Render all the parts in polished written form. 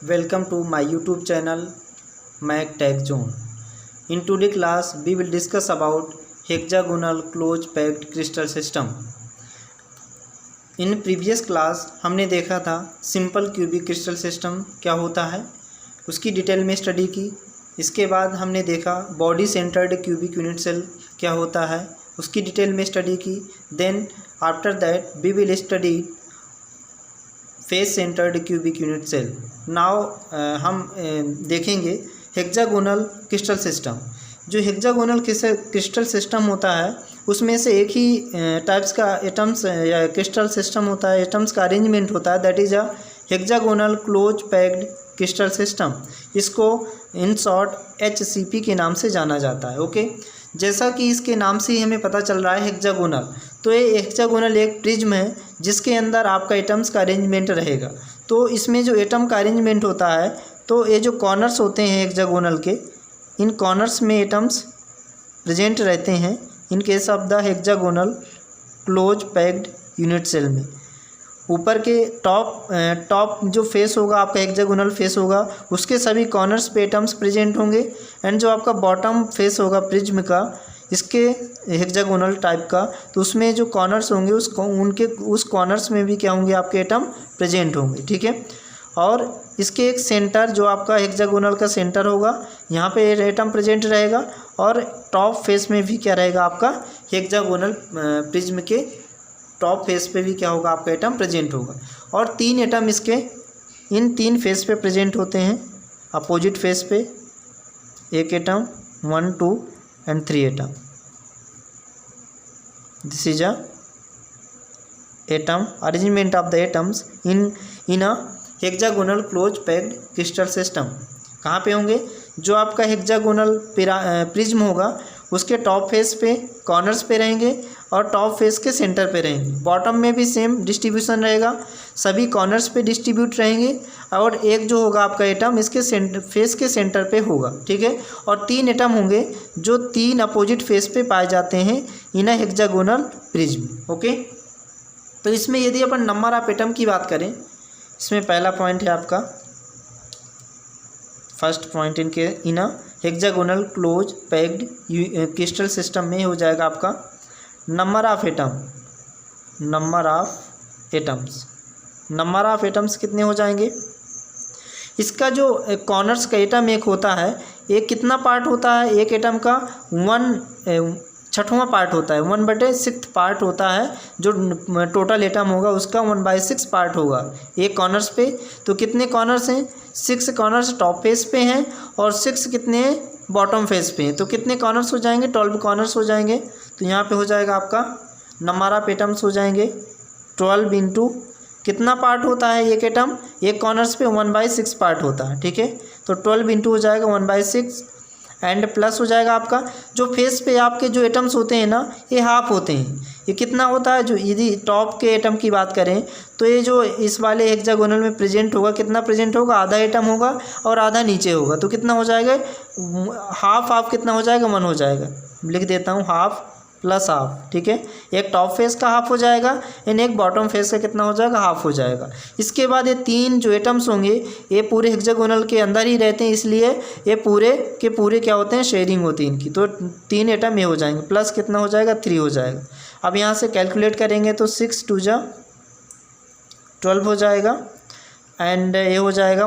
Welcome to my YouTube channel Mac Tech Zone. In today's class, we will discuss about hexagonal closed packed crystal system. In previous class हमने देखा था simple cubic crystal system क्या होता है, उसकी detail में study की। इसके बाद हमने देखा body centred cubic unit cell क्या होता है, उसकी डिटेल में स्टडी की। Then after that we will study face centred cubic unit cell. Now हम देखेंगे हेक्सागोनल क्रिस्टल सिस्टम। जो हेक्सागोनल क्रिस्टल सिस्टम होता है उसमें से एक ही टाइप्स का एटम्स या क्रिस्टल सिस्टम होता है, एटम्स का अरेंजमेंट होता है, that is a hexagonal close packed crystal system. इसको इन शॉर्ट HCP के नाम से जाना जाता है। ओके, जैसा कि इसके नाम से ही हमें पता चल रहा है हेक्सागोनल, तो ये हेक्सागोनल एक प्रिज्म है जिसके अंदर आपका एटम्स का अरेंजमेंट रहेगा। तो इसमें जो एटम का अरेंजमेंट होता है, तो ये जो कॉर्नर्स होते हैं हेक्सागोनल के, इन कॉर्नर्स में एटम्स प्रेजेंट रहते हैं in case of the hexagonal close packed unit cell में। ऊपर के टॉप जो फेस होगा आपका हेक्सागोनल फेस होगा, उसके सभी कॉर्नर्स पे एटम्स प्रेजेंट होंगे। एंड जो आपका बॉटम फेस होगा प्रिज्म का, इसके हेक्सागोनल टाइप का, तो उसमें जो कॉर्नर्स होंगे उस कॉर्नर्स में भी क्या होंगे, आपके एटम प्रेजेंट होंगे। ठीक है, और इसके एक सेंटर जो आपका हेक्सागोनल का सेंटर होगा, यहाँ पे एटम प्रेजेंट रहेगा। और टॉप फेस में भी क्या रहेगा, आपका हेक्सागोनल प्रिज्म के टॉप फेस पे भी क्या होगा, आपका एटम प्रेजेंट होगा। और तीन एटम इसके इन तीन फेस पे प्रेजेंट होते हैं। अपोजिट फेस पे एक atom, 1 2 and 3 atom. This is a atom arrangement of the atoms in a hexagonal close packed crystal system. कहाँ पे होंगे, जो आपका हेक्सागोनल प्रिज्म होगा उसके टॉप फेस पे कॉर्नर्स पे रहेंगे और टॉप फेस के सेंटर पे रहेंगे। बॉटम में भी सेम डिस्ट्रीब्यूशन रहेगा, सभी कॉर्नर्स पे डिस्ट्रीब्यूट रहेंगे। और एक जो होगा आपका एटम इसके फेस के सेंटर पे होगा। ठीक है, और तीन एटम होंगे जो तीन अपोजिट फेस पे पाए जाते हैं इन अ हेक्सागोनल प्रिज्म। ओके, तो इसमें यदि अपन नंबर ऑफ एटम की बात करें, इसमें पहला पॉइंट है आपका, फर्स्ट पॉइंट इनके in a hexagonal close packed crystal system में हो जाएगा आपका number of atoms. Number of atoms कितने हो जाएंगे। इसका जो कॉर्नर्स का एटम एक होता है, एक कितना पार्ट होता है, एक एटम का 1/6 पार्ट होता है, 1/6 पार्ट होता है। जो टोटल एटम होगा उसका 1/6 पार्ट होगा एक कॉर्नर्स पे। तो कितने कॉर्नर्स हैं, 6 कॉर्नर्स टॉप फेस पे हैं और 6 कितने बॉटम फेस पे हैं। तो कितने कॉर्नर्स हो जाएंगे, 12 कॉर्नर्स हो जाएंगे। तो यहाँ पे हो जाएगा आपका नंबर ऑफ एटम्स हो जाएंगे 12 इंटू कितना पार्ट होता है एक एटम, एक कॉर्नर्स पे 1/6 पार्ट होता है। ठीक है, तो 12 इंटू हो जाएगा 1/6 एंड प्लस हो जाएगा आपका जो फेस पे आपके जो एटम्स होते हैं ना, ये हाफ होते हैं। ये कितना होता है, जो यदि टॉप के एटम की बात करें तो ये जो इस वाले हेक्सागोनल में प्रेजेंट होगा, कितना प्रेजेंट होगा, आधा एटम होगा और आधा नीचे होगा। तो कितना हो जाएगा, हाफ कितना हो जाएगा, 1 हो जाएगा। लिख देता हूँ, हाफ प्लस हाफ। ठीक है, एक टॉप फेस का हाफ हो जाएगा एंड एक बॉटम फेस का कितना हो जाएगा, हाफ हो जाएगा। इसके बाद ये तीन जो एटम्स होंगे ये पूरे हेक्सागोनल के अंदर ही रहते हैं, इसलिए ये पूरे के पूरे क्या होते हैं, शेयरिंग होती है इनकी। तो 3 एटम ये हो जाएंगे, प्लस कितना हो जाएगा, 3 हो जाएगा। अब यहाँ से कैलकुलेट करेंगे तो 6 2 जा 12 हो जाएगा एंड ये हो जाएगा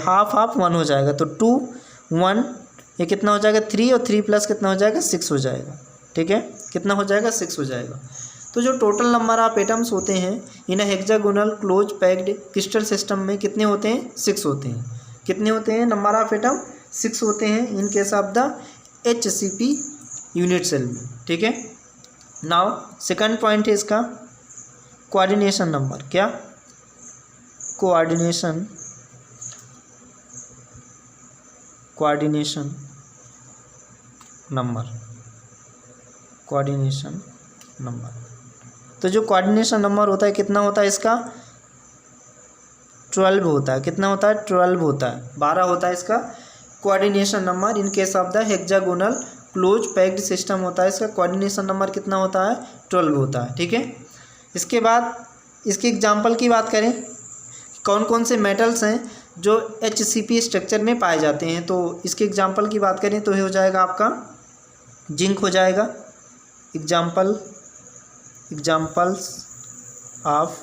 हाफ 1 हो जाएगा। तो 2 1 ये कितना हो जाएगा, 3 और 3 प्लस कितना हो जाएगा, 6 हो जाएगा। ठीक है, कितना हो जाएगा, 6 हो जाएगा। तो जो टोटल नंबर ऑफ एटम्स होते हैं in hexagonal close packed crystal system में कितने होते हैं, 6 होते हैं। कितने होते हैं, नंबर ऑफ एटम 6 होते हैं in case of the HCP unit cell में। ठीक है, नाउ सेकंड पॉइंट है इसका कोऑर्डिनेशन नंबर। क्या, कोऑर्डिनेशन नंबर। तो जो कोऑर्डिनेशन नंबर होता है कितना होता है इसका, 12 होता है। कितना होता है, 12 होता है, 12 होता है इसका coordination number in case of the hexagonal close packed system होता है। इसका कोऑर्डिनेशन नंबर कितना होता है, 12 होता है। ठीक है, इसके बाद इसके एग्जाम्पल की बात करें, कौन कौन से मेटल्स हैं जो HCP स्ट्रक्चर में पाए जाते हैं। तो इसके एग्जांपल की बात करें तो ये हो जाएगा आपका जिंक हो जाएगा, एग्जांपल्स ऑफ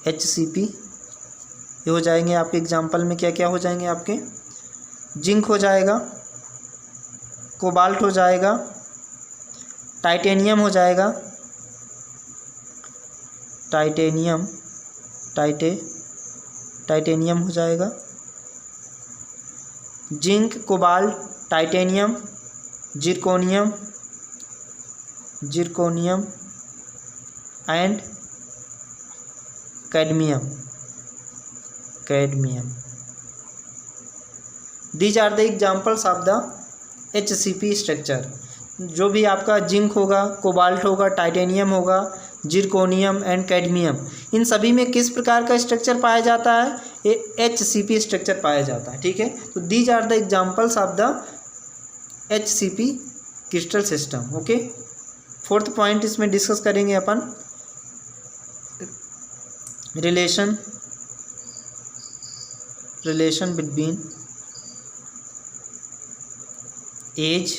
HCP ये हो जाएंगे आपके एग्जांपल में। क्या क्या हो जाएंगे आपके, जिंक हो जाएगा, कोबाल्ट हो जाएगा, टाइटेनियम हो जाएगा, टाइटेनियम हो जाएगा, zinc, cobalt, titanium, zirconium and cadmium. These are the examples of the HCP structure. जो भी आपका जिंक होगा, कोबाल्ट होगा, टाइटेनियम होगा, जिरकोनियम एंड कैडमियम, इन सभी में किस प्रकार का स्ट्रक्चर पाया जाता है, ये HCP स्ट्रक्चर पाया जाता है। ठीक है, तो these are the examples of the HCP crystal system. Okay, fourth point इसमें डिस्कस करेंगे अपन, relation between edge,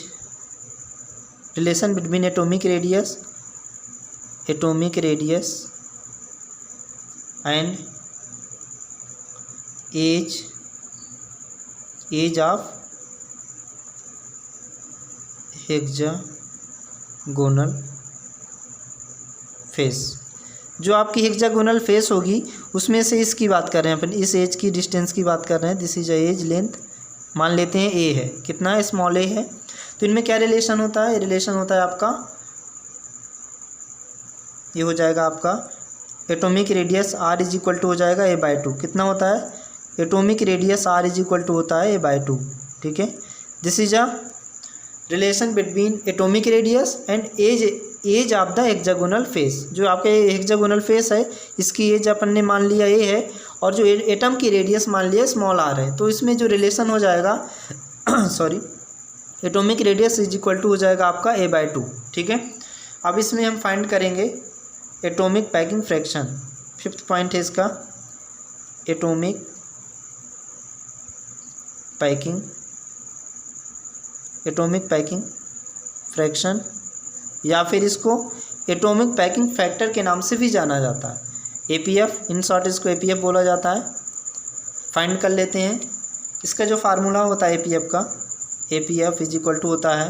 relation between atomic radius and edge of hexagonal face. जो आपकी हेक्सागोनल फेस होगी उसमें से इसकी बात कर रहे हैं अपन, इस एज की डिस्टेंस की बात कर रहे हैं। दिस इज एज लेंथ, मान लेते हैं ए है, कितना है, स्मॉल ए है। तो इनमें क्या रिलेशन होता है, रिलेशन होता है आपका, ये हो जाएगा आपका atomic radius R is equal to हो जाएगा a/2। कितना होता है, atomic radius R is equal to होता है a/2। ठीक है, this is a relation between atomic radius and edge of the hexagonal face. जो आपका हेक्सागोनल फेस है इसकी एज अपन ने मान लिया ए है, और जो एटम की रेडियस मान लिया स्मॉल r है। तो इसमें जो रिलेशन हो जाएगा sorry, atomic radius is equal to हो जाएगा आपका a/2। ठीक है, अब इसमें हम फाइंड करेंगे atomic packing fraction. Fifth point है इसका, एटॉमिक पैकिंग फ्रैक्शन, या फिर इसको एटॉमिक पैकिंग फैक्टर के नाम से भी जाना जाता है, APF, इन शॉर्ट इसको APF बोला जाता है। फाइंड कर लेते हैं, इसका जो फार्मूला होता है APF का, APF इज इक्वल टू होता है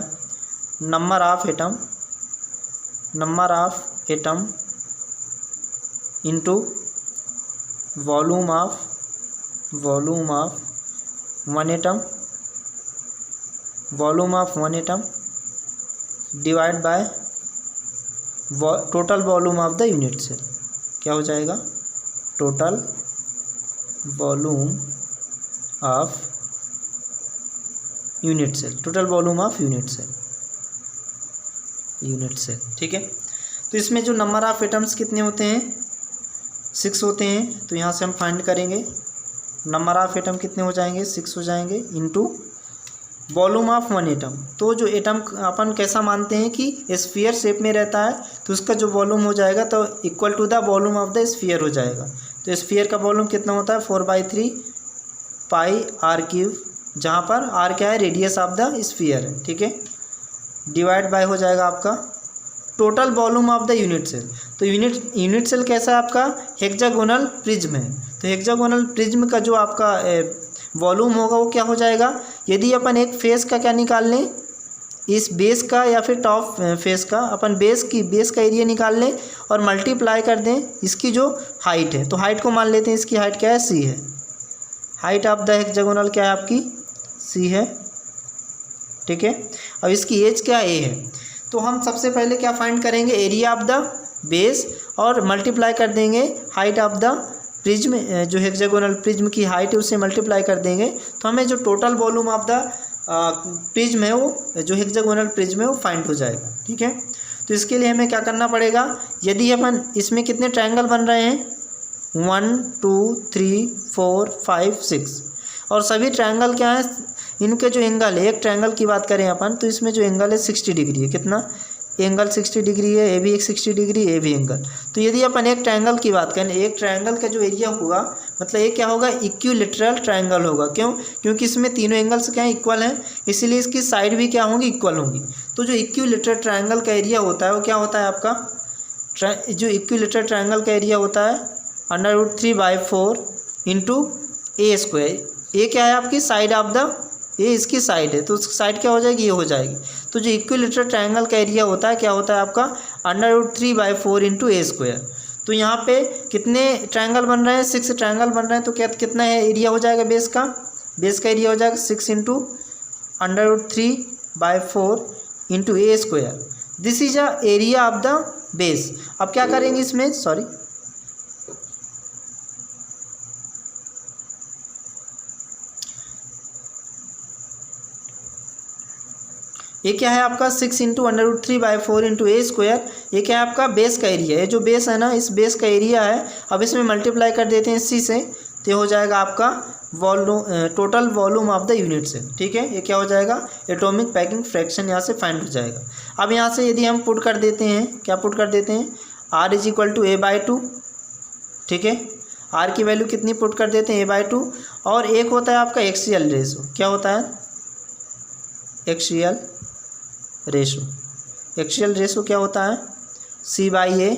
number of atom into volume of one atom divide by total volume of the unit cell. क्या हो जाएगा, total volume of unit cell. ठीक है, तो इसमें जो नंबर ऑफ एटम्स कितने होते हैं, 6 होते हैं। तो यहाँ से हम फाइंड करेंगे नंबर ऑफ एटम कितने हो जाएंगे, 6 हो जाएंगे, into volume of one atom. तो जो एटम अपन कैसा मानते हैं कि स्फीयर शेप में रहता है, तो उसका जो वॉल्यूम हो जाएगा तो equal to the volume of the sphere हो जाएगा। तो स्फीयर का वॉल्यूम कितना होता है, 4/3 पाई r³, जहाँ पर r क्या है, रेडियस ऑफ द स्फीयर है। ठीक है, डिवाइड बाय हो जाएगा आपका total volume of the unit cell. तो यूनिट सेल कैसा है आपका, हेक्सागोनल प्रिज्म है। तो हेक्सागोनल प्रिज्म का जो आपका वॉल्यूम होगा वो क्या हो जाएगा, यदि अपन एक फेस का क्या निकाल लें, इस बेस का या फिर टॉप फेस का, अपन बेस का एरिया निकाल लें और मल्टीप्लाई कर दें इसकी जो हाइट है। तो हाइट को मान लेते हैं, इसकी हाइट क्या है, c है। हाइट ऑफ द हेक्सागोनल क्या है आपकी, c है। ठीक है, अब इसकी एज क्या a है। तो हम सबसे पहले क्या फाइंड करेंगे, एरिया ऑफ द बेस और मल्टीप्लाई कर देंगे हाइट ऑफ द प्रिज्म, जो हेक्सागोनल प्रिज्म की हाइट है उससे मल्टीप्लाई कर देंगे। तो हमें जो total volume of the prism है, वो जो हेक्सागोनल प्रिज्म है वो फाइंड हो जाएगा। ठीक है, तो इसके लिए हमें क्या करना पड़ेगा, यदि अपन इसमें कितने ट्रायंगल बन रहे हैं, 1 2 3 4 5 6, और सभी ट्रायंगल क्या है, इनके जो एंगल है, एक ट्रायंगल की बात करें अपन तो इसमें जो एंगल है 60 डिग्री है। कितना एंगल, 60 डिग्री है, ए भी एक 60 डिग्री, ए भी एंगल। तो यदि अपन एक ट्रायंगल की बात करें, एक ट्रायंगल का जो एरिया होगा मतलब ये क्या होगा, इक्विलेटरल ट्रायंगल होगा। क्यों? क्योंकि इसमें तीनों एंगल्स क्या हैं, इक्वल हैं, इसीलिए इसकी साइड भी क्या होंगी, इक्वल होंगी। तो जो इक्विलेटरल ट्रायंगल का एरिया होता है वो क्या होता है आपका, जो इक्विलेटरल ट्रायंगल का एरिया होता है √3/4 इंटू ए स्क्वायर। ये क्या है आपकी साइड ऑफ द, ये इसकी साइड है, तो उसकी साइड क्या हो जाएगी, ये हो जाएगी। तो जो इक्विलेटरल ट्रायंगल का एरिया होता है क्या होता है आपका, √3/4 इंटू ए स्क्वायर। तो यहाँ पे कितने ट्रायंगल बन रहे हैं, 6 ट्रायंगल बन रहे हैं। तो क्या कितना है एरिया हो जाएगा बेस का, बेस का एरिया हो जाएगा 6 into √3/4 into A square. This is a area of the base. अब क्या करेंगे इसमें, सॉरी, ये क्या है आपका 6 इंटू √3/4 इंटू ए स्क्वायर। ये क्या है आपका बेस का एरिया है, जो बेस है ना, इस बेस का एरिया है। अब इसमें मल्टीप्लाई कर देते हैं इसी से, तो हो जाएगा आपका volume, total volume of the unit से। ठीक है, ये क्या हो जाएगा, एटॉमिक पैकिंग फ्रैक्शन यहाँ से फाइंड हो जाएगा। अब यहाँ से यदि हम पुट कर देते हैं, क्या पुट कर देते हैं, R = a/2। ठीक है, R की वैल्यू कितनी पुट कर देते हैं, a/2। और एक होता है आपका एक्सियल रेशो, क्या होता है, एक्सियल रेशो। एक्सियल रेशो क्या होता है, C/A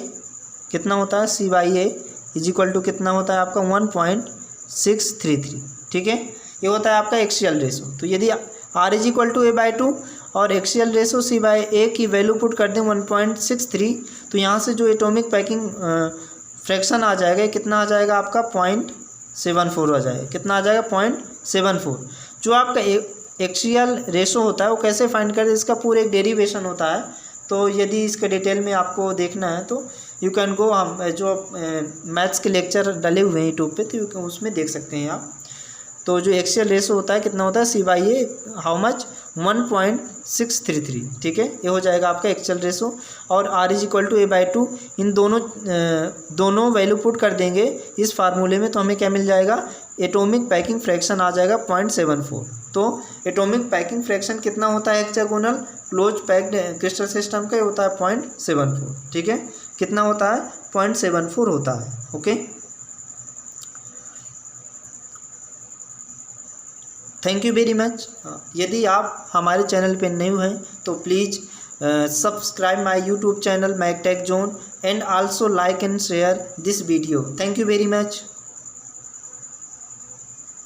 कितना होता है, C/A = कितना होता है आपका 1.633। ठीक है, ये होता है आपका एक्सियल रेशो। तो यदि R = a/2 और एक्सियल रेशो C/A की वैल्यू पुट कर दें 1.63, तो यहाँ से जो एटॉमिक पैकिंग फ्रैक्शन आ जाएगा, कितना आ जाएगा आपका 0.74 आ जाएगा। कितना आ जाएगा 0.74। जो आपका एक्सियल रेशो होता है वो कैसे फाइंड करें, इसका पूरा एक डेरिवेशन होता है। तो यदि इसके डिटेल में आपको देखना है तो यू कैन गो, हम जो मैथ्स के लेक्चर डले हुए हैं यूट्यूब पे, तो उसमें देख सकते हैं आप। तो जो एक्सियल रेशो होता है कितना होता है, C/A हाउ मच 1.633। ठीक है, ये हो जाएगा आपका एक्सियल रेशो। और R = a/2, इन दोनों वैल्यू पुट कर देंगे इस फार्मूले में, तो हमें क्या मिल जाएगा, एटॉमिक पैकिंग फ्रैक्शन आ जाएगा 0.74। तो एटॉमिक पैकिंग फ्रैक्शन कितना होता है hexagonal close packed crystal system का, ये होता है 0.74। ठीक है, कितना होता है 0.74 होता है। Okay, thank you very much. यदि आप हमारे चैनल पे नए हैं तो please subscribe my YouTube channel Mactech zone and also like and share this video. Thank you very much.